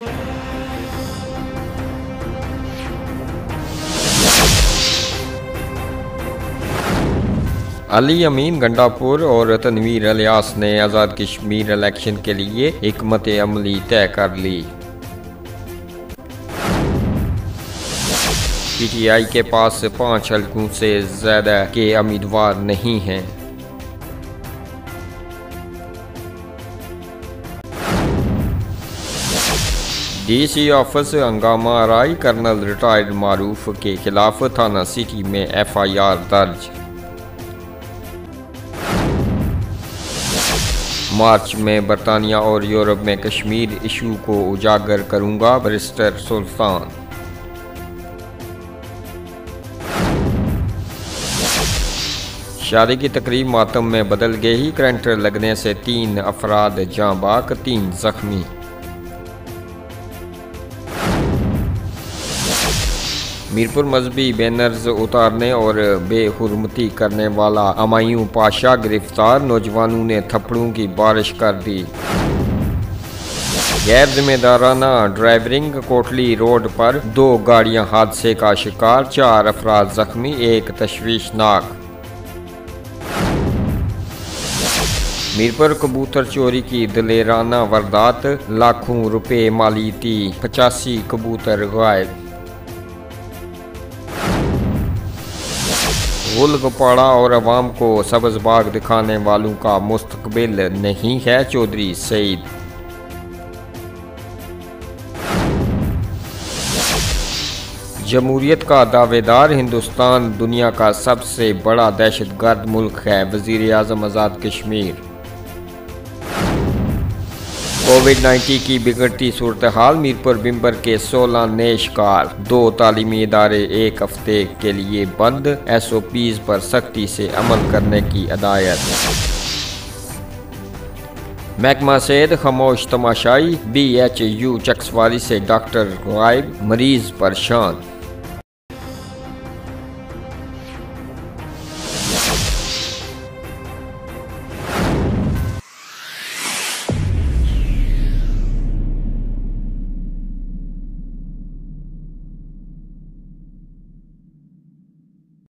अली अमीन गंडापुर और तनवीर इलियास ने आज़ाद कश्मीर इलेक्शन के लिए हिकमत अमली तय कर ली। पीटीआई के पास 5 हलकों से ज़्यादा के उम्मीदवार नहीं हैं। डीसी ऑफिस हंगामा आराई, कर्नल रिटायर्ड मारूफ के खिलाफ थाना सिटी में FIR दर्ज। मार्च में बरतानिया और यूरोप में कश्मीर इशू को उजागर करूंगा, बैरिस्टर सुल्तान। शादी की तकरीब मातम में बदल गई, करंट लगने से 3 अफराद जाँ बाक, 3 जख्मी। मीरपुर मजहबी बैनर्स उतारने और बेहुरमती करने वाला अमायूं पाशा गिरफ्तार, नौजवानों ने थप्पड़ों की बारिश कर दी। गैर जिम्मेदाराना ड्राइविंग, कोटली रोड पर 2 गाड़ियां हादसे का शिकार, 4 अफराद जख्मी, 1 तशवीशनाक। मीरपुर कबूतर चोरी की दलेराना वारदात, लाखों रुपए माली थी, 85 कबूतर गायब। गुलगपाड़ा और अवाम को सब्ज बाग दिखाने वालों का मुस्तकबिल नहीं है, चौधरी सईद। जमहूरियत का दावेदार हिंदुस्तान दुनिया का सबसे बड़ा दहशतगर्द मुल्क है, वज़ीर आज़म आज़ाद कश्मीर। कोविड-19 की बिगड़ती सूरत हाल, मीरपुर बिम्बर के 16 नेशकार, 2 तालीमी इदारे 1 हफ्ते के लिए बंद, SOPs पर सख्ती से अमल करने की हिदायत। महकमा सेहत खामोश तमाशाई, BHU चक्सवाली से डॉक्टर गायब, मरीज परेशान।